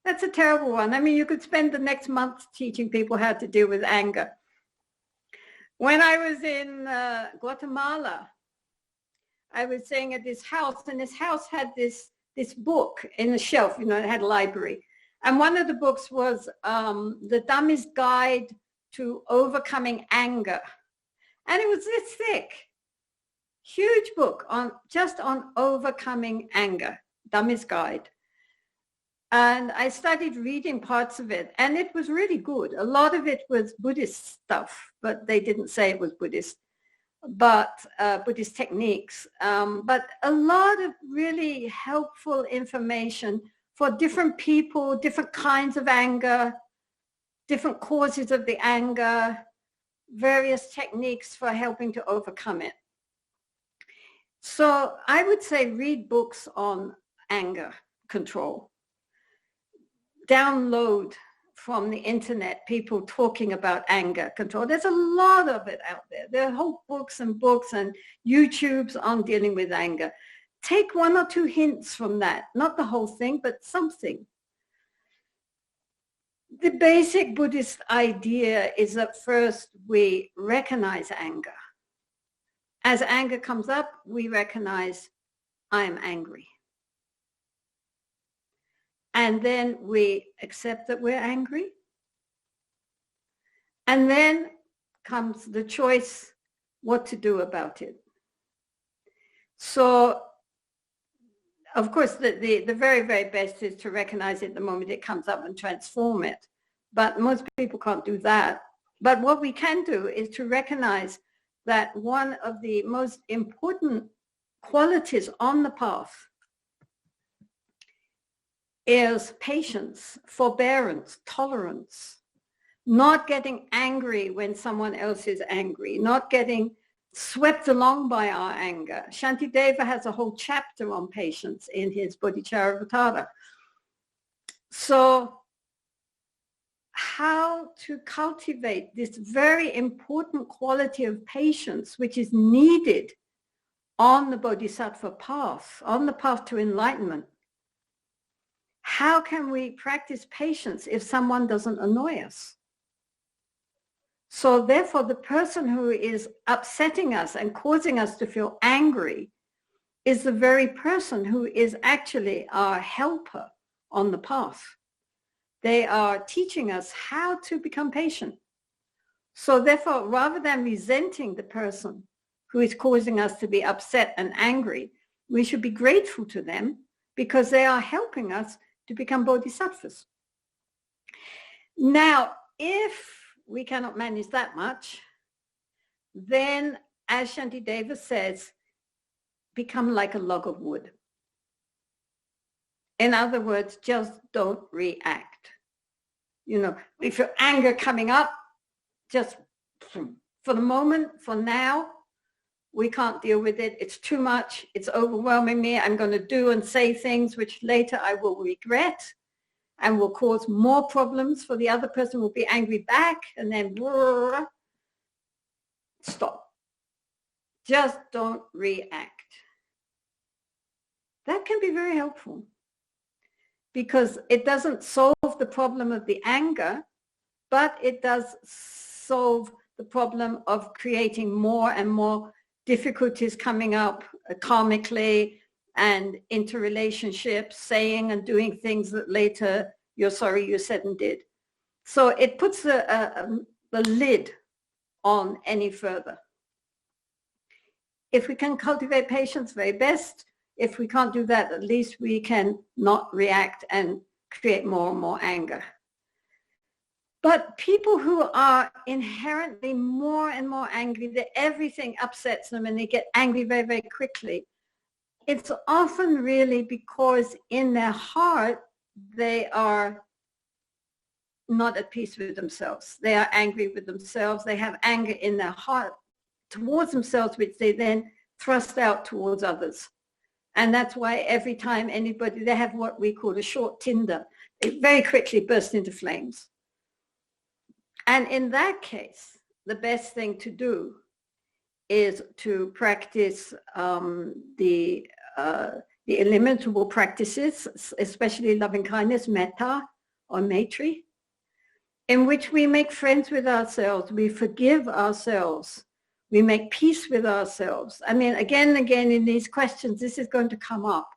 That's a terrible one. I mean, you could spend the next month teaching people how to deal with anger. When I was in Guatemala, I was staying at this house, and this house had this book in a shelf, you know, it had a library. And one of the books was The Dummy's Guide to Overcoming Anger. And it was this thick, huge book just on overcoming anger, Dummy's Guide. And I started reading parts of it, and it was really good. A lot of it was Buddhist stuff, but they didn't say it was Buddhist, but Buddhist techniques. But a lot of really helpful information for different people, different kinds of anger, different causes of the anger, various techniques for helping to overcome it. So I would say read books on anger control. Download from the internet people talking about anger control. There's a lot of it out there. There are whole books and YouTubes on dealing with anger. Take one or two hints from that, not the whole thing, but something. The basic Buddhist idea is that first we recognize anger. As anger comes up, we recognize, I am angry. And then we accept that we're angry. And then comes the choice what to do about it. So, of course, the very, very best is to recognize it the moment it comes up and transform it. But most people can't do that. But what we can do is to recognize that one of the most important qualities on the path is patience, forbearance, tolerance, not getting angry when someone else is angry, not getting swept along by our anger. Shantideva has a whole chapter on patience in his Bodhicharyavatara. So how to cultivate this very important quality of patience, which is needed on the Bodhisattva path, on the path to enlightenment. How can we practice patience if someone doesn't annoy us? So therefore, the person who is upsetting us and causing us to feel angry is the very person who is actually our helper on the path. They are teaching us how to become patient. So therefore, rather than resenting the person who is causing us to be upset and angry, we should be grateful to them because they are helping us to become bodhisattvas. Now, if we cannot manage that much, then, as Shantideva says, become like a log of wood. In other words, just don't react. You know, if your anger coming up, just for the moment, for now, we can't deal with it. It's too much. It's overwhelming me. I'm going to do and say things which later I will regret and will cause more problems for the other person, will be angry back, and then stop. Just don't react. That can be very helpful because it doesn't solve the problem of the anger, but it does solve the problem of creating more and more difficulties coming up karmically and interrelationships, saying and doing things that later you're sorry you said and did. So it puts the lid on any further. If we can cultivate patience, very best. If we can't do that, at least we can not react and create more and more anger. But people who are inherently more and more angry, that everything upsets them and they get angry very, very quickly, it's often really because in their heart, they are not at peace with themselves. They are angry with themselves. They have anger in their heart towards themselves, which they then thrust out towards others. And that's why every time anybody, they have what we call a short tinder, it very quickly bursts into flames. And in that case, the best thing to do is to practice the illimitable practices, especially loving kindness, metta, or maitri, in which we make friends with ourselves, we forgive ourselves, we make peace with ourselves. I mean, again and again in these questions, this is going to come up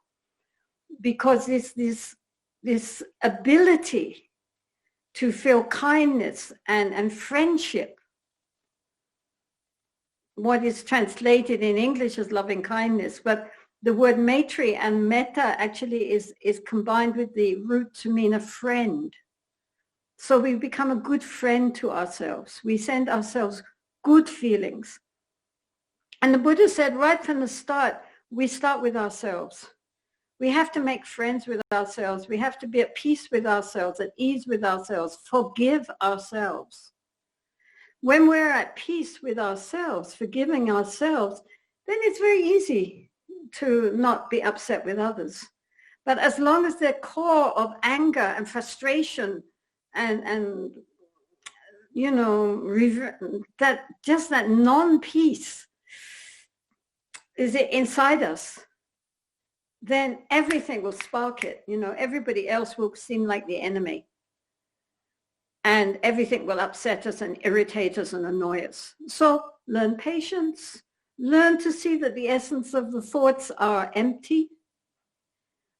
because this ability to feel kindness and friendship, what is translated in English as loving kindness, but the word maitri and metta actually is combined with the root to mean a friend. So we become a good friend to ourselves. We send ourselves good feelings. And the Buddha said right from the start, we start with ourselves. We have to make friends with ourselves. We have to be at peace with ourselves, at ease with ourselves, forgive ourselves. When we're at peace with ourselves, forgiving ourselves, then it's very easy to not be upset with others. But as long as their core of anger and frustration and you know, that non-peace is inside us, then everything will spark it. You know, everybody else will seem like the enemy. And everything will upset us and irritate us and annoy us. So learn patience. Learn to see that the essence of the thoughts are empty.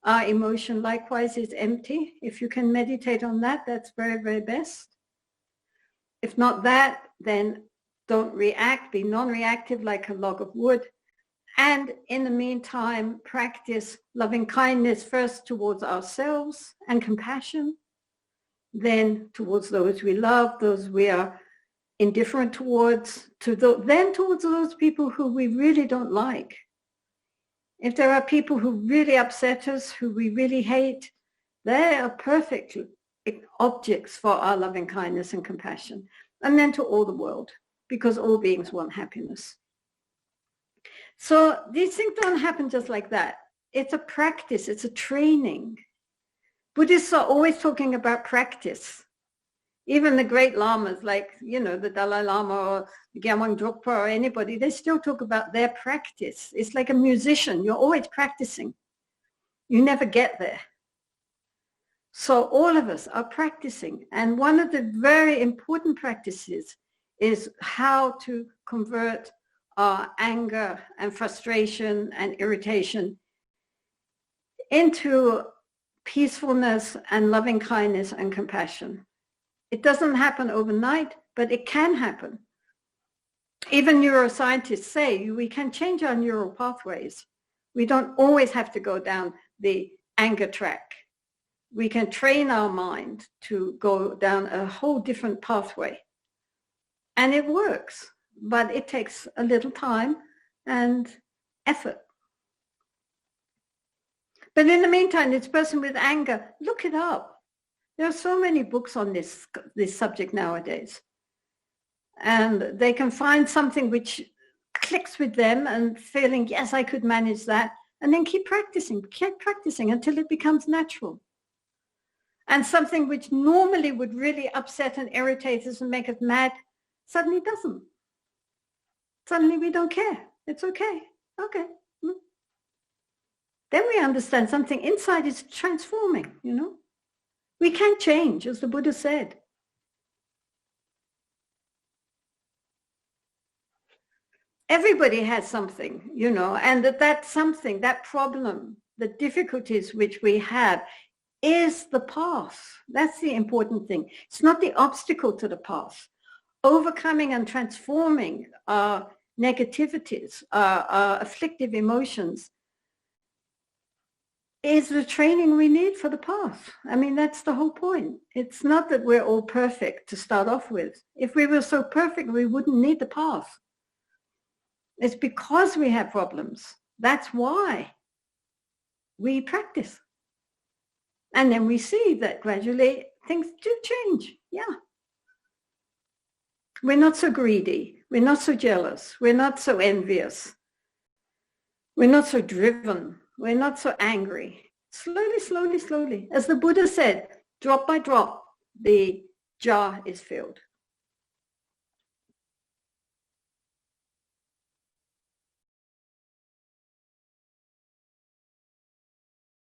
Our emotion likewise is empty. If you can meditate on that, that's very, very best. If not that, then don't react. Be non-reactive like a log of wood. And in the meantime, practice loving kindness first towards ourselves and compassion, then towards those we love, those we are indifferent towards, then towards those people who we really don't like. If there are people who really upset us, who we really hate, they are perfect objects for our loving kindness and compassion. And then to all the world, because all beings want happiness. So these things don't happen just like that. It's a practice, it's a training. Buddhists are always talking about practice. Even the great lamas, like, you know, the Dalai Lama or Linhagem Drukpa or anybody, they still talk about their practice. It's like a musician. You're always practicing. You never get there. So all of us are practicing. And one of the very important practices is how to convert our anger and frustration and irritation into peacefulness and loving kindness and compassion. It doesn't happen overnight, but it can happen. Even neuroscientists say we can change our neural pathways. We don't always have to go down the anger track. We can train our mind to go down a whole different pathway. And it works, but it takes a little time and effort. But in the meantime, this person with anger, look it up. There are so many books on this subject nowadays. And they can find something which clicks with them and feeling, yes, I could manage that. And then keep practicing until it becomes natural. And something which normally would really upset and irritate us and make us mad, suddenly doesn't. Suddenly we don't care. It's okay. Okay. Then we understand something inside is transforming, you know. We can change, as the Buddha said. Everybody has something, you know, and that something, that problem, the difficulties which we have is the path. That's the important thing. It's not the obstacle to the path. Overcoming and transforming our negativities, our afflictive emotions, is the training we need for the path. I mean, that's the whole point. It's not that we're all perfect to start off with. If we were so perfect, we wouldn't need the path. It's because we have problems. That's why we practice. And then we see that gradually things do change. Yeah. We're not so greedy. We're not so jealous. We're not so envious. We're not so driven. We're not so angry. Slowly, slowly, slowly. As the Buddha said, drop by drop, the jar is filled.